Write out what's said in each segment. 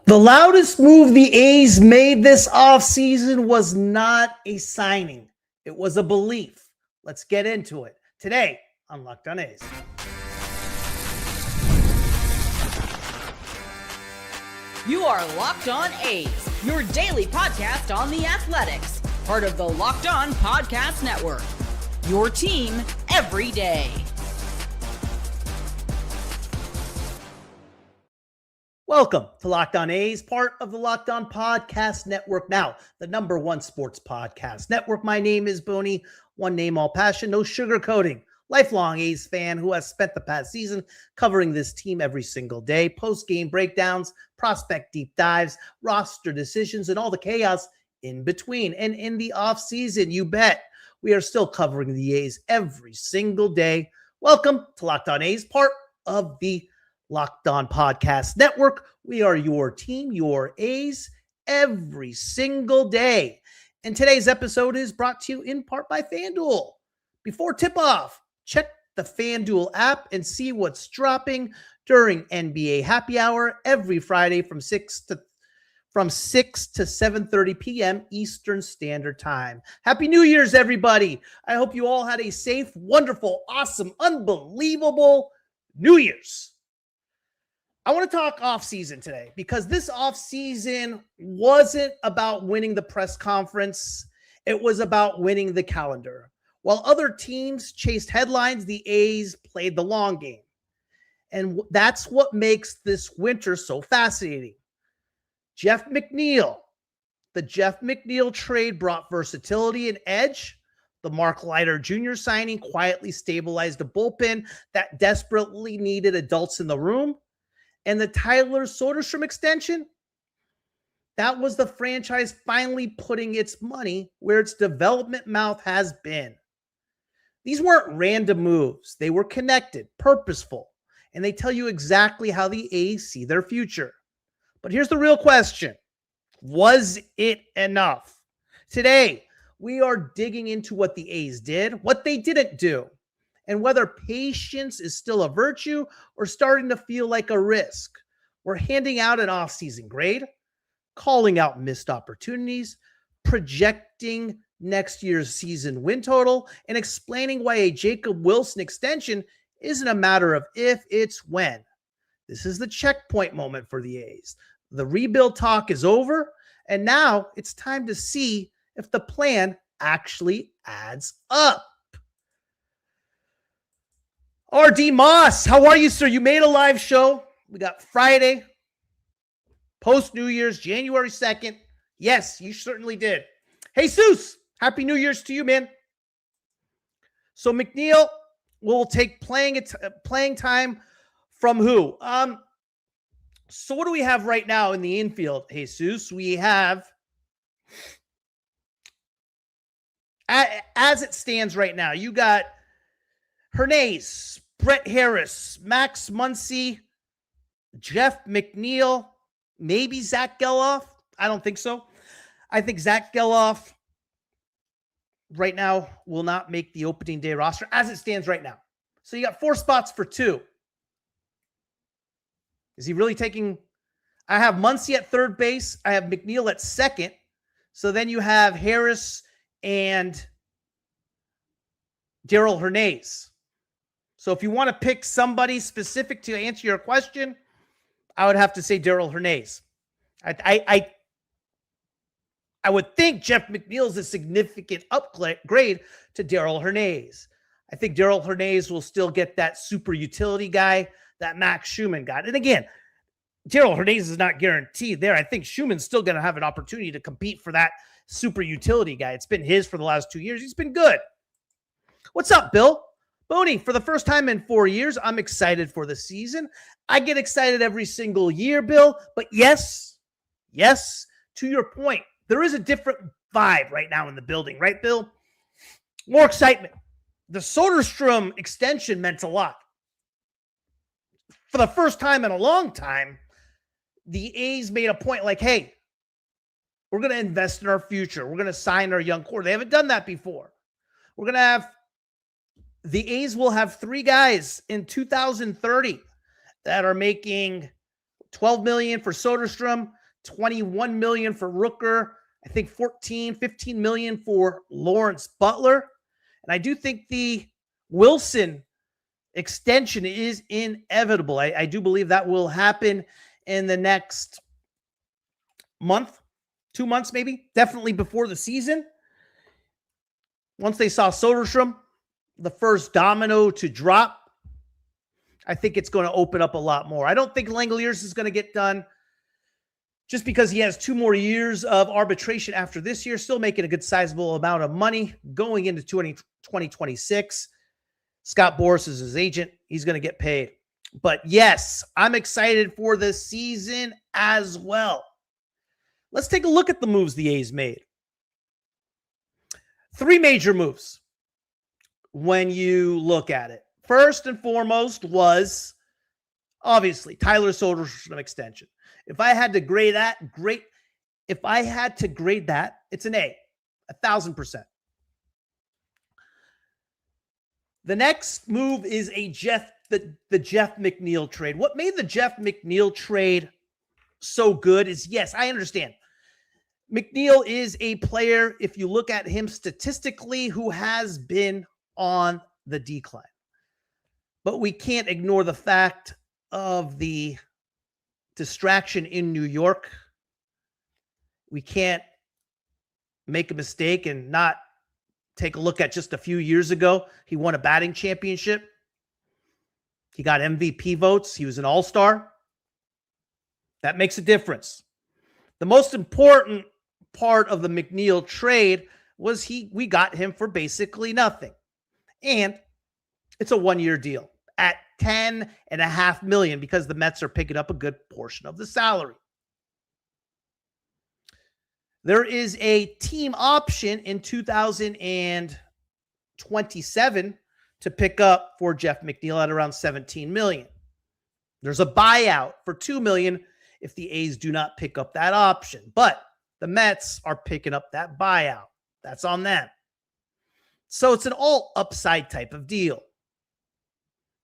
The loudest move the A's made this offseason was not a signing. It was a belief. Let's get into it today on Locked On A's. You are Locked On A's, your daily podcast on the Athletics, part of the Locked On Podcast Network. Your team every day. Welcome to Locked On A's, part of the Locked On Podcast Network. Now, the #1 sports podcast network. My name is Boney. One name, all passion, no sugarcoating. Lifelong A's fan who has spent the past season covering this team every single day. Post-game breakdowns, prospect deep dives, roster decisions, and all the chaos in between. And in the offseason, you bet, we are still covering the A's every single day. Welcome to Locked On A's, part of the Locked On Podcast Network. We are your team, your A's, every single day. And today's episode is brought to you in part by FanDuel. Before tip-off, check the FanDuel app and see what's dropping during NBA Happy Hour every Friday from 6 to 7:30 p.m. Eastern Standard Time. Happy New Year's, everybody. I hope you all had a safe, wonderful, awesome, unbelievable New Year's. I want to talk offseason today because this offseason wasn't about winning the press conference. It was about winning the calendar. While other teams chased headlines, the A's played the long game. And that's what makes this winter so fascinating. Jeff McNeil. The Jeff McNeil trade brought versatility and edge. The Mark Leiter Jr. signing quietly stabilized a bullpen that desperately needed adults in the room. And the Tyler Soderstrom extension, that was the franchise finally putting its money where its development mouth has been. These weren't random moves. They were connected, purposeful, and they tell you exactly how the A's see their future. But here's the real question. Was it enough? Today, we are digging into what the A's did, what they didn't do, and whether patience is still a virtue or starting to feel like a risk. We're handing out an offseason grade, calling out missed opportunities, projecting next year's season win total, and explaining why a Jacob Wilson extension isn't a matter of if, it's when. This is the checkpoint moment for the A's. The rebuild talk is over, and now it's time to see if the plan actually adds up. RD Moss, how are you, sir? You made a live show. We got Friday, post-New Year's, January 2nd. Yes, you certainly did. Hey, Seuss, Happy New Year's to you, man. So McNeil will take playing time from who? So what do we have right now in the infield, Jesus? We have, as it stands right now, you got Hernandez, Brett Harris, Max Muncy, Jeff McNeil, maybe Zach Geloff. I don't think so. I think Zach Geloff right now will not make the opening day roster as it stands right now. So you got 4 spots for 2. Is he really taking? I have Muncy at third base. I have McNeil at second. So then you have Harris and Darell Hernandez. So if you want to pick somebody specific to answer your question, I would have to say Darell Hernandez. I would think Jeff McNeil is a significant upgrade to Darell Hernandez. I think Darell Hernandez will still get that super utility guy that Max Schumann got. And again, Darell Hernandez is not guaranteed there. I think Schumann's still going to have an opportunity to compete for that super utility guy. It's been his for the last 2 years. He's been good. What's up, Bill? Boney, for the first time in 4 years, I'm excited for the season. I get excited every single year, Bill. But yes, to your point, there is a different vibe right now in the building, right, Bill? More excitement. The Soderstrom extension meant a lot. For the first time in a long time, the A's made a point like, hey, we're going to invest in our future. We're going to sign our young core. They haven't done that before. We're going to have the A's will have 3 guys in 2030 that are making $12 million for Soderstrom, $21 million for Rooker. I think 15 million for Lawrence Butler. And I do think the Wilson extension is inevitable. I do believe that will happen in the next month, 2 months, maybe, definitely before the season. Once they saw Soderstrom, the first domino to drop, I think it's going to open up a lot more. I don't think Langoliers is going to get done just because he has 2 more years of arbitration after this year, still making a good sizable amount of money going into 2026. Scott Boras is his agent. He's going to get paid. But yes, I'm excited for the season as well. Let's take a look at the moves the A's made. 3 major moves when you look at it. First and foremost was obviously Tyler Soderstrom extension. If I had to grade that, great. If I had to grade that, it's an A, 1,000%. The next move is the Jeff McNeil trade. What made the Jeff McNeil trade so good is, yes, I understand. McNeil is a player, if you look at him statistically, who has been on the decline. But we can't ignore the fact of the distraction in New York. We can't make a mistake and not take a look at just a few years ago. He won a batting championship. He got MVP votes. He was an all-star. That makes a difference. The most important part of the McNeil trade was we got him for basically nothing. And it's a 1-year deal at $10.5 million because the Mets are picking up a good portion of the salary. There is a team option in 2027 to pick up for Jeff McNeil at around $17 million. There's a buyout for $2 million if the A's do not pick up that option. But the Mets are picking up that buyout. That's on them. So it's an all upside type of deal.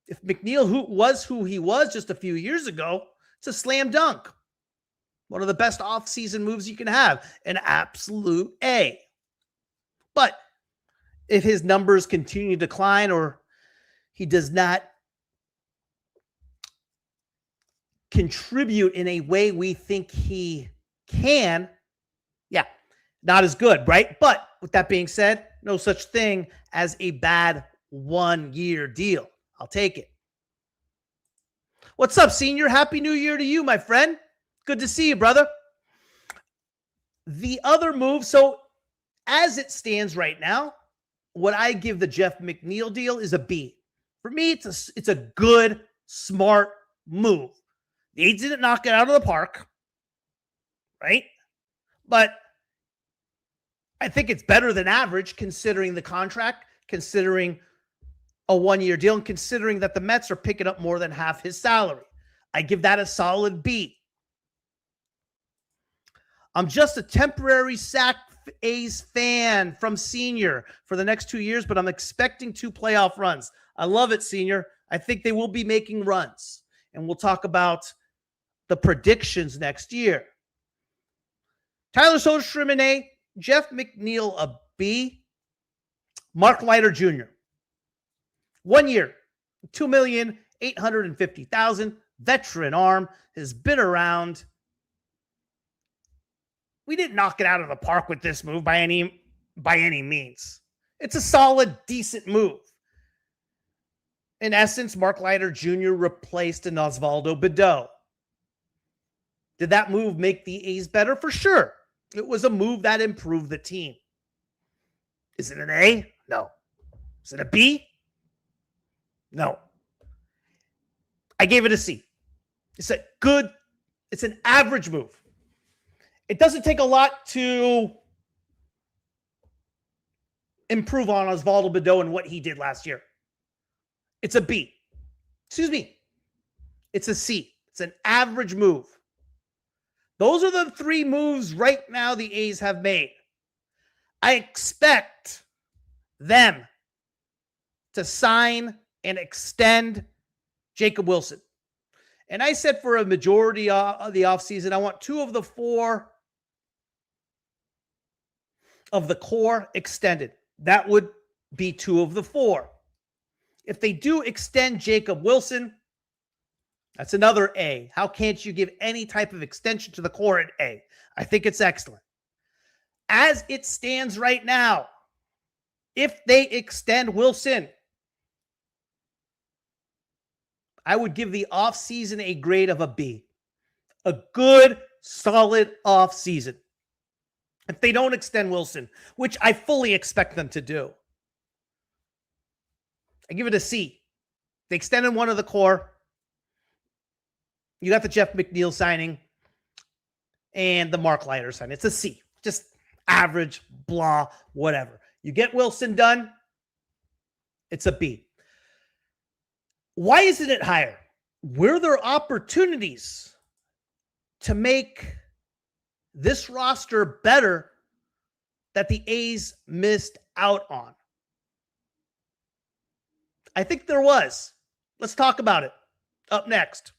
If McNeil who he was just a few years ago, it's a slam dunk. One of the best offseason moves you can have. An absolute A. But if his numbers continue to decline or he does not contribute in a way we think he can, yeah, not as good, right? But with that being said, no such thing as a bad 1-year deal. I'll take it. What's up, Senior? Happy New Year to you, my friend. Good to see you, brother. The other move, so as it stands right now, what I give the Jeff McNeil deal is a B. For me, it's a good, smart move. The A's didn't knock it out of the park, right? But I think it's better than average considering the contract, considering a 1-year deal, and considering that the Mets are picking up more than half his salary. I give that a solid B. I'm just a temporary Sac A's fan from Senior for the next 2 years, but I'm expecting 2 playoff runs. I love it, Senior. I think they will be making runs, and we'll talk about the predictions next year. Tyler Soderstrom an A, Jeff McNeil a B, Mark Leiter Jr. 1 year, $2,850,000, veteran arm, has been around. We didn't knock it out of the park with this move by any means. It's a solid, decent move. In essence, Mark Leiter Jr. replaced an Osvaldo Bido. Did that move make the A's better? For sure. It was a move that improved the team. Is it an A? No. Is it a B? No. I gave it a C. It's an average move. It doesn't take a lot to improve on Osvaldo Bido and what he did last year. It's a B. Excuse me. It's a C. It's an average move. Those are the 3 moves right now the A's have made. I expect them to sign and extend Jacob Wilson. And I said for a majority of the offseason, I want 2 of the 4 of the core extended. That would be 2 of the 4. If they do extend Jacob Wilson, that's another A. How can't you give any type of extension to the core at A? I think it's excellent. As it stands right now, if they extend Wilson, I would give the offseason a grade of a B. A good, solid offseason. If they don't extend Wilson, which I fully expect them to do, I give it a C. They extended one of the core. You got the Jeff McNeil signing and the Mark Leiter signing. It's a C. Just average, blah, whatever. You get Wilson done, it's a B. Why isn't it higher? Were there opportunities to make this roster better that the A's missed out on? I think there was. Let's talk about it. Up next.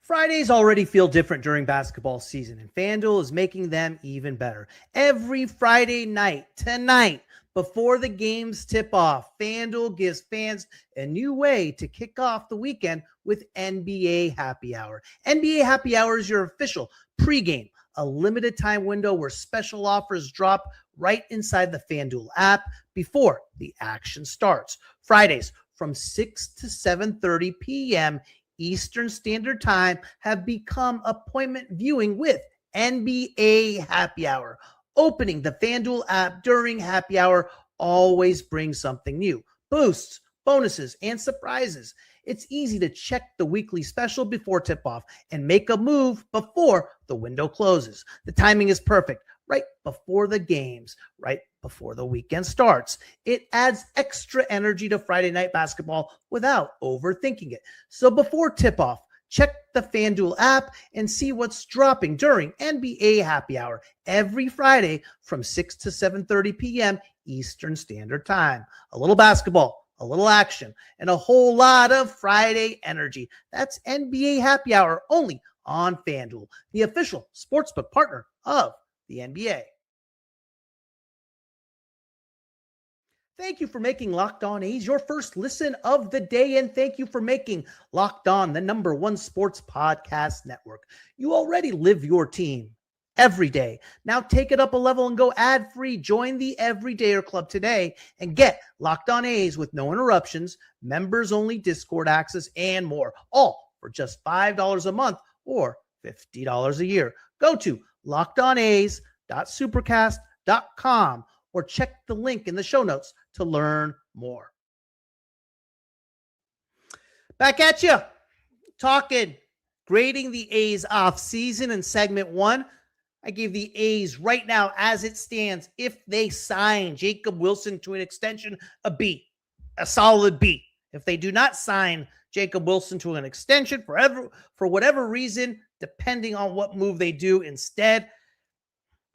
Fridays already feel different during basketball season, and FanDuel is making them even better. Every Friday night, tonight, before the games tip off, FanDuel gives fans a new way to kick off the weekend with NBA Happy Hour. NBA Happy Hour is your official pregame, a limited time window where special offers drop right inside the FanDuel app before the action starts. Fridays from 6 to 7:30 p.m. Eastern Standard Time have become appointment viewing with NBA Happy Hour. Opening the FanDuel app during Happy Hour always brings something new. Boosts, bonuses, and surprises. It's easy to check the weekly special before tip-off and make a move before the window closes. The timing is perfect. Right before the games, right before the weekend starts. It adds extra energy to Friday night basketball without overthinking it. So before tip-off, check the FanDuel app and see what's dropping during NBA Happy Hour every Friday from 6 to 7:30 p.m. Eastern Standard Time. A little basketball, a little action, and a whole lot of Friday energy. That's NBA Happy Hour only on FanDuel, the official sportsbook partner of the NBA. Thank you for making Locked On A's your first listen of the day, and thank you for making Locked On the #1 sports podcast network. You already live your team every day. Now take it up a level and go ad-free. Join the Everydayer Club today and get Locked On A's with no interruptions, members-only Discord access, and more, all for just $5 a month or $50 a year. Go to lockedona's.supercast.com or check the link in the show notes to learn more. Back at you, talking, grading the A's off season in segment 1. I gave the A's right now, as it stands, if they sign Jacob Wilson to an extension, a B, a solid B. If they do not sign Jacob Wilson to an extension for whatever reason, depending on what move they do instead,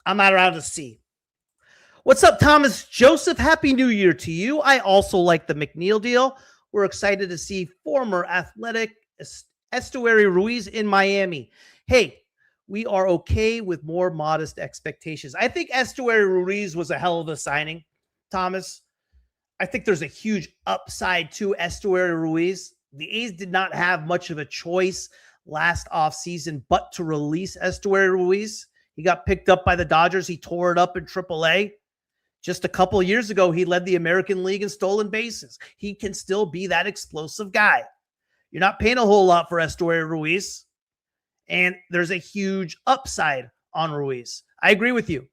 I'm at around a C. What's up, Thomas Joseph? Happy New Year to you. I also like the McNeil deal. We're excited to see former Athletic Estuary Ruiz in Miami. Hey, we are okay with more modest expectations. I think Estuary Ruiz was a hell of a signing, Thomas. I think there's a huge upside to Estuary Ruiz. The A's did not have much of a choice last offseason but to release Estuary Ruiz. He got picked up by the Dodgers. He tore it up in AAA. Just a couple of years ago, he led the American League in stolen bases. He can still be that explosive guy. You're not paying a whole lot for Estuary Ruiz, and there's a huge upside on Ruiz. I agree with you.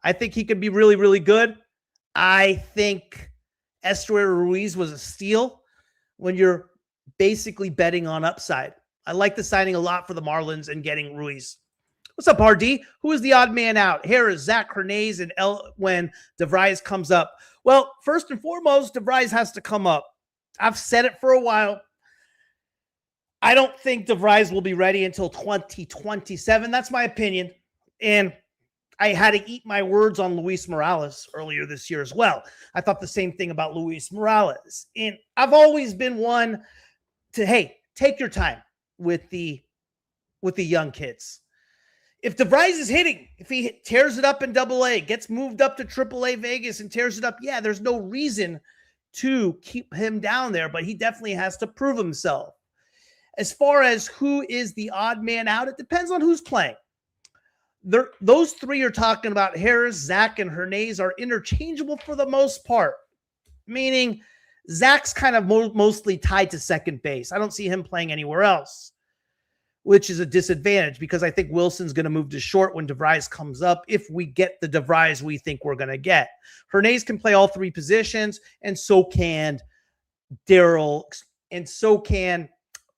I think he could be really, really good. I think Estuary Ruiz was a steal when you're basically betting on upside. I like the signing a lot for the Marlins and getting Ruiz. What's up, RD? Who is the odd man out? Harris, Zach Hernandez, and when DeVries comes up. Well, first and foremost, DeVries has to come up. I've said it for a while. I don't think DeVries will be ready until 2027. That's my opinion. And I had to eat my words on Luis Morales earlier this year as well. I thought the same thing about Luis Morales. And I've always been one to, hey, take your time with the young kids. If DeVries is hitting, if he tears it up in AA, gets moved up to AAA Vegas and tears it up, yeah, there's no reason to keep him down there, but he definitely has to prove himself. As far as who is the odd man out, it depends on who's playing. Those three are talking about Harris, Zach, and Hernandez are interchangeable for the most part, meaning Zach's kind of mostly tied to second base. I don't see him playing anywhere else, which is a disadvantage because I think Wilson's going to move to short when DeVries comes up if we get the DeVries we think we're going to get. Hernandez can play all three positions, and so can Darryl, and so can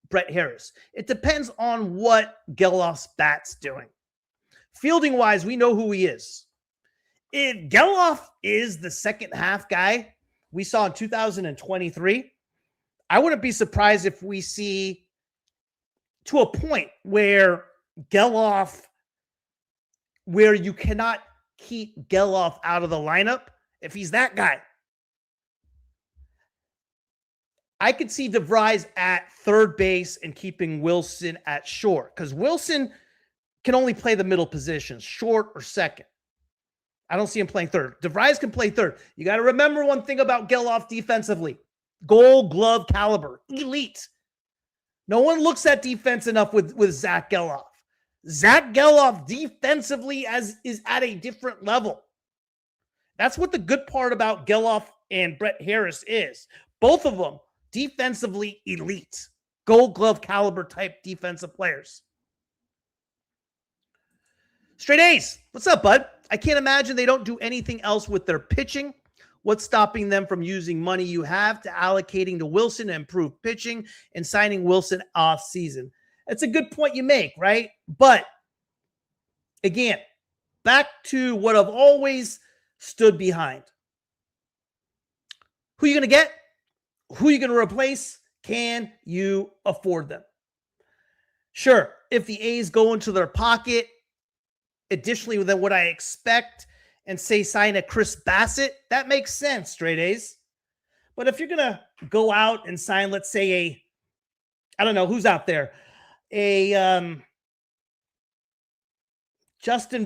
Brett Harris. It depends on what Geloff's bat's doing. Fielding-wise, we know who he is. If Geloff is the second half guy we saw in 2023, I wouldn't be surprised if we see to a point where Geloff, where you cannot keep Geloff out of the lineup, if he's that guy. I could see DeVries at third base and keeping Wilson at short because Wilson can only play the middle positions, short or second. I don't see him playing third. DeVries can play third. You got to remember one thing about Geloff defensively. Gold glove caliber, elite. No one looks at defense enough with Zach Geloff. Zach Geloff defensively is at a different level. That's what the good part about Geloff and Brett Harris is. Both of them defensively elite. Gold glove caliber type defensive players. Straight A's. What's up, bud? I can't imagine they don't do anything else with their pitching. What's stopping them from using money you have to allocating to Wilson to improve pitching and signing Wilson off season? That's a good point you make, right? But again, back to what I've always stood behind. Who are you going to get? Who are you going to replace? Can you afford them? Sure, if the A's go into their pocket, additionally than what I expect, and say sign a Chris Bassett, that makes sense, straight A's. But if you're going to go out and sign, let's say I don't know, who's out there? Justin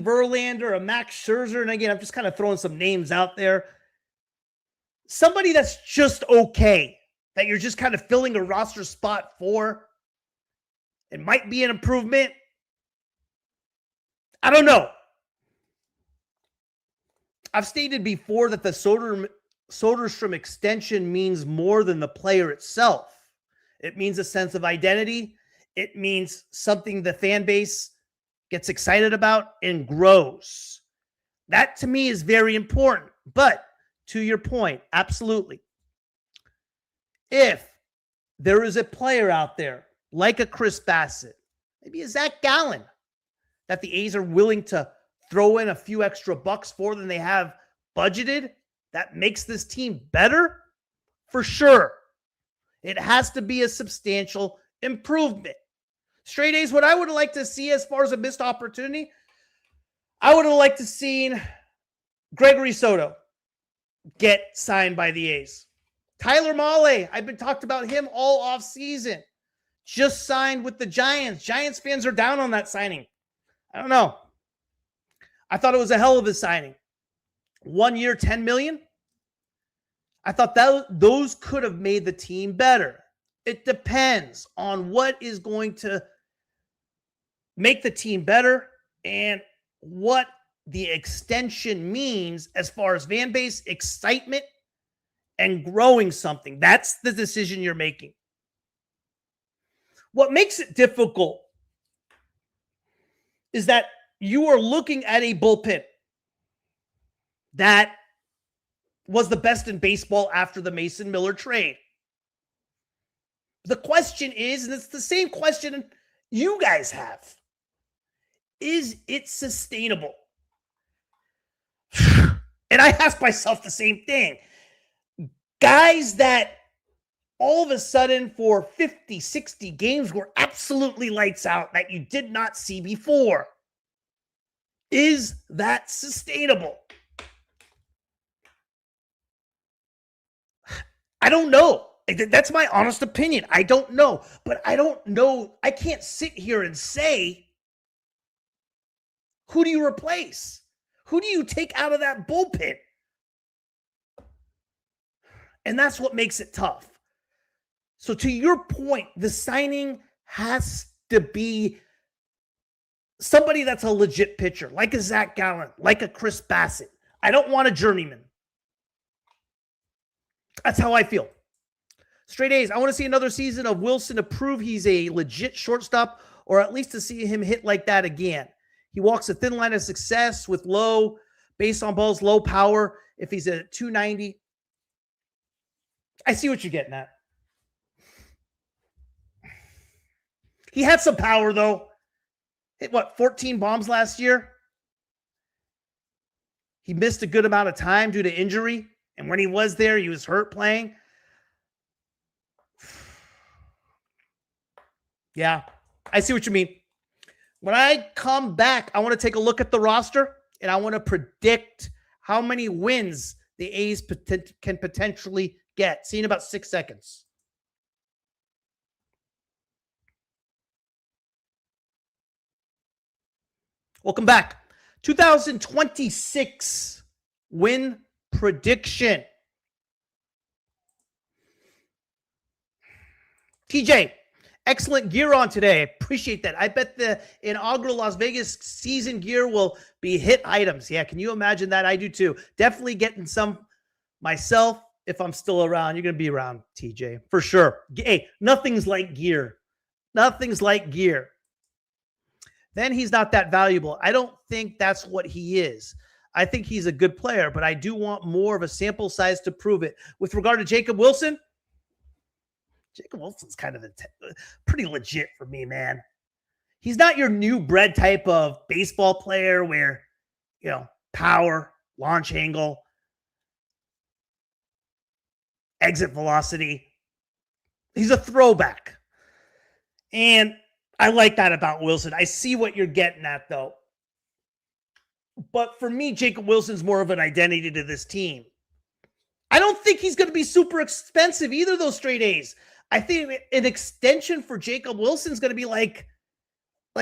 Verlander, a Max Scherzer, and again, I'm just kind of throwing some names out there. Somebody that's just okay, that you're just kind of filling a roster spot for, it might be an improvement. I don't know. I've stated before that the Soderstrom extension means more than the player itself. It means a sense of identity. It means something the fan base gets excited about and grows. That to me is very important. But to your point, absolutely. If there is a player out there like a Chris Bassett, maybe a Zach Gallen, that the A's are willing to throw in a few extra bucks for than they have budgeted, that makes this team better, for sure. It has to be a substantial improvement. Straight A's, what I would have liked to see as far as a missed opportunity, I would have liked to seen Gregory Soto get signed by the A's. Tyler Mahle, I've been talked about him all offseason. Just signed with the Giants. Giants fans are down on that signing. I don't know. I thought it was a hell of a signing. 1 year, $10 million. I thought those could have made the team better. It depends on what is going to make the team better and what the extension means as far as fan base excitement and growing something. That's the decision you're making. What makes it difficult is that you are looking at a bullpen that was the best in baseball after the Mason Miller trade. The question is, and it's the same question you guys have, is it sustainable? And I ask myself the same thing. Guys that all of a sudden for 50, 60 games were absolutely lights out that you did not see before. Is that sustainable? I don't know. That's my honest opinion. I don't know. But I don't know. I can't sit here and say, who do you replace? Who do you take out of that bullpen? And that's what makes it tough. So to your point, the signing has to be somebody that's a legit pitcher, like a Zach Gallen, like a Chris Bassett. I don't want a journeyman. That's how I feel. Straight A's. I want to see another season of Wilson to prove he's a legit shortstop, or at least to see him hit like that again. He walks a thin line of success with low base on balls, low power. If he's at 290, I see what you're getting at. He had some power, though. Hit, 14 bombs last year? He missed a good amount of time due to injury. And when he was there, he was hurt playing. Yeah, I see what you mean. When I come back, I want to take a look at the roster, and I want to predict how many wins the A's can potentially get. See you in about 6 seconds. Welcome back. 2026 win prediction. TJ, excellent gear on today. Appreciate that. I bet the inaugural Las Vegas season gear will be hit items. Yeah, can you imagine that? I do too. Definitely getting some myself if I'm still around. You're going to be around, TJ, for sure. Hey, nothing's like gear. Nothing's like gear. Then he's not that valuable. I don't think that's what he is. I think he's a good player, but I do want more of a sample size to prove it. With regard to Jacob Wilson's kind of pretty legit for me, man. He's not your new bred type of baseball player where, power, launch angle, exit velocity. He's a throwback. And I like that about Wilson. I see what you're getting at, though. But for me, Jacob Wilson's more of an identity to this team. I don't think he's going to be super expensive either, those straight A's. I think an extension for Jacob Wilson is going to be like,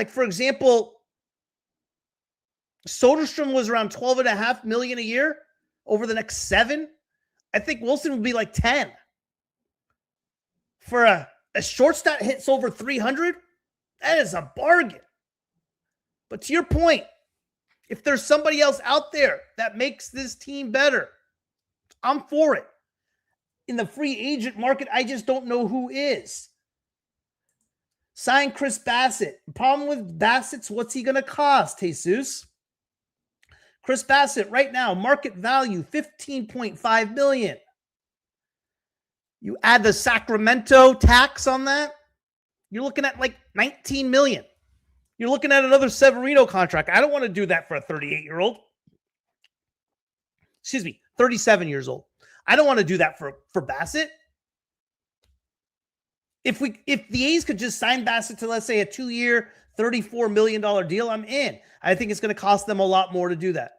for example, Soderstrom was around $12.5 million a year over the next 7. I think Wilson would be like 10. For a shortstop hits over 300, that is a bargain. But to your point, if there's somebody else out there that makes this team better, I'm for it. In the free agent market, I just don't know who is. Sign Chris Bassett. The problem with Bassett's, what's he going to cost, Jesus? Chris Bassett, right now, market value, $15.5 million. You add the Sacramento tax on that, you're looking at like $19 million. You're looking at another Severino contract. I don't want to do that for a 38-year-old. Excuse me, 37 years old. I don't want to do that for Bassett. If the A's could just sign Bassett to, let's say, a 2-year, $34 million deal, I'm in. I think it's going to cost them a lot more to do that.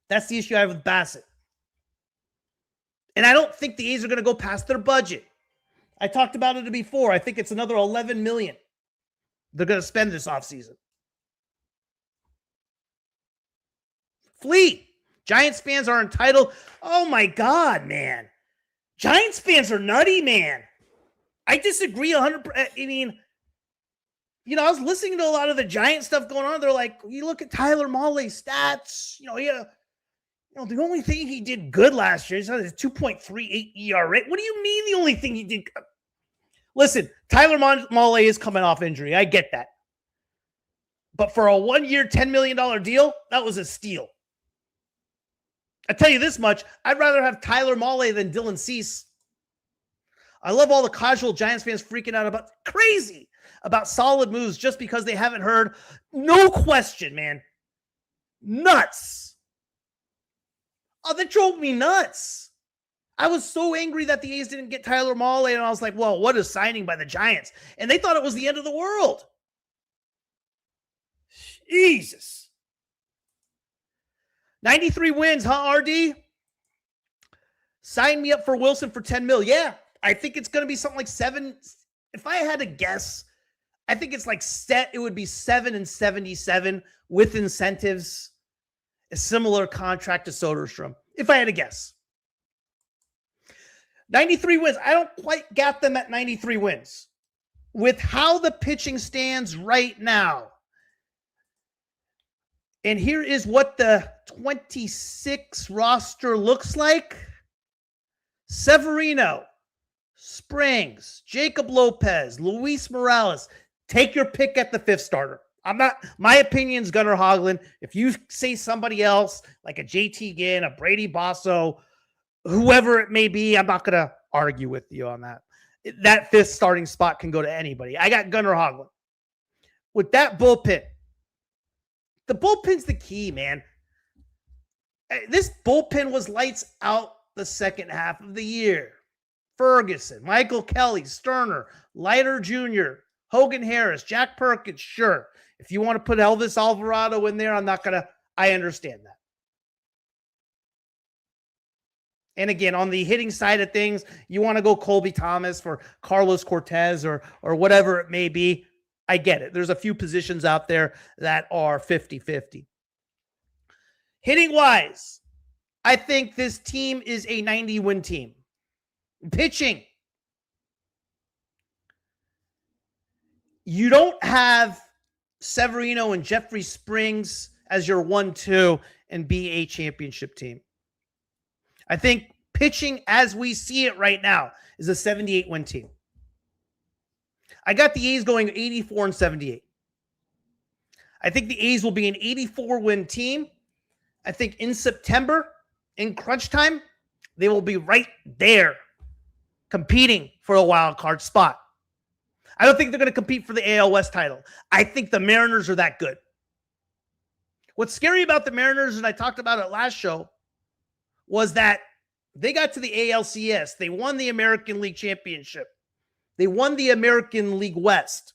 That's the issue I have with Bassett. And I don't think the A's are going to go past their budget. I talked about it before. I think it's another $11 million they're going to spend this offseason. Fleet. Giants fans are entitled. Oh, my God, man. Giants fans are nutty, man. I disagree 100%. I mean, I was listening to a lot of the Giant stuff going on. They're like, you look at Tyler Mahle's stats. The only thing he did good last year is his 2.38 ERA. What do you mean the only thing he did? Listen, Tyler Mahle is coming off injury. I get that. But for a 1-year, $10 million deal, that was a steal. I tell you this much, I'd rather have Tyler Mahle than Dylan Cease. I love all the casual Giants fans freaking out about crazy about solid moves just because they haven't heard. No question, man. Nuts. Oh, that drove me nuts. I was so angry that the A's didn't get Tyler Mahle, and I was like, well, what a signing by the Giants. And they thought it was the end of the world. Jesus. 93 wins, huh, RD? Sign me up for Wilson for 10 mil. Yeah, I think it's going to be something like 7. If I had to guess, I think it's like it would be 7 and 77 with incentives. A similar contract to Soderstrom, if I had to guess. 93 wins. I don't quite got them at 93 wins. With how the pitching stands right now. And here is what the 26 roster looks like. Severino, Springs, Jacob Lopez, Luis Morales. Take your pick at the 5th starter. My opinion's Gunnar Hoglund. If you say somebody else, like a JT Ginn, a Brady Basso, whoever it may be, I'm not going to argue with you on that. That 5th starting spot can go to anybody. I got Gunnar Hoglund. With that bullpen, the bullpen's the key, man. This bullpen was lights out the second half of the year. Ferguson, Michael Kelly, Sterner, Leiter Jr., Hogan Harris, Jack Perkins, sure. If you want to put Elvis Alvarado in there, I understand that. And again, on the hitting side of things, you want to go Colby Thomas for Carlos Cortez or whatever it may be. I get it. There's a few positions out there that are 50-50. Hitting-wise, I think this team is a 90-win team. Pitching. You don't have Severino and Jeffrey Springs as your 1-2 and be a championship team. I think pitching as we see it right now is a 78-win team. I got the A's going 84 and 78. I think the A's will be an 84-win team. I think in September, in crunch time, they will be right there competing for a wild card spot. I don't think they're going to compete for the AL West title. I think the Mariners are that good. What's scary about the Mariners, and I talked about it last show, was that they got to the ALCS. They won the American League Championship. They won the American League West.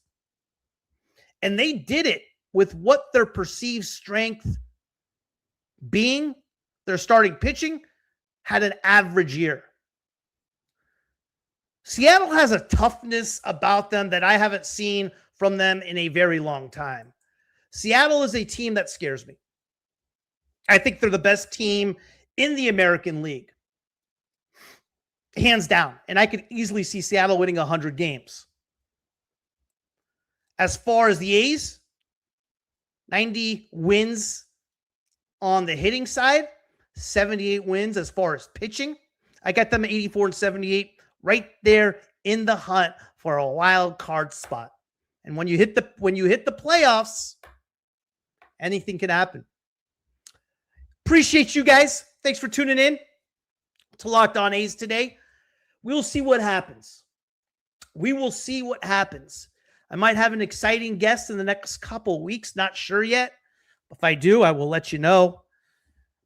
And they did it with what their perceived strength being. Their starting pitching had an average year. Seattle has a toughness about them that I haven't seen from them in a very long time. Seattle is a team that scares me. I think they're the best team in the American League. Hands down. And I could easily see Seattle winning 100 games. As far as the A's, 90 wins on the hitting side, 78 wins as far as pitching. I got them at 84 and 78, right there in the hunt for a wild card spot. And when you hit the playoffs, anything can happen. Appreciate you guys. Thanks for tuning in to Locked On A's today. We'll see what happens. We will see what happens. I might have an exciting guest in the next couple weeks. Not sure yet. If I do, I will let you know.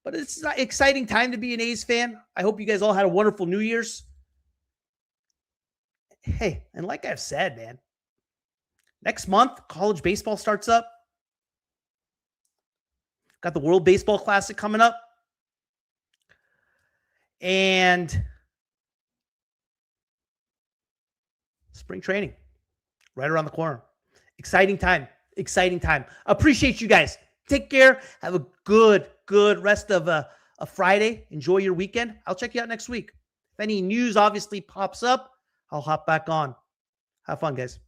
But it's an exciting time to be an A's fan. I hope you guys all had a wonderful New Year's. Hey, and like I've said, man, next month, college baseball starts up. Got the World Baseball Classic coming up. And spring training right around the corner. Exciting time. Exciting time. Appreciate you guys. Take care. Have a good rest of a Friday. Enjoy your weekend. I'll check you out next week. If any news obviously pops up, I'll hop back on. Have fun, guys.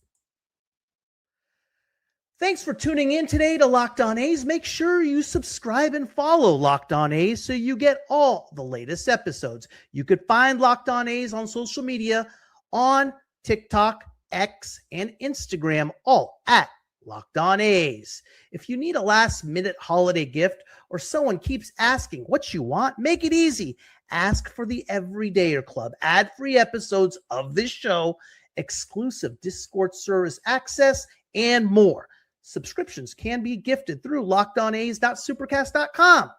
Thanks for tuning in today to Locked On A's. Make sure you subscribe and follow Locked On A's so you get all the latest episodes. You could find Locked On A's on social media on TikTok, X, and Instagram, all at Locked On A's. If you need a last-minute holiday gift or someone keeps asking what you want, make it easy. Ask for the Everydayer Club. Ad-free episodes of this show, exclusive Discord service access, and more. Subscriptions can be gifted through lockedona's.supercast.com.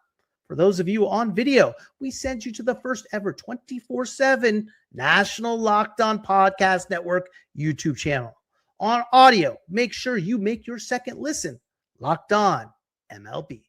For those of you on video, we send you to the first ever 24/7 National Locked On Podcast Network YouTube channel. On audio, make sure you make your second listen Locked On MLB.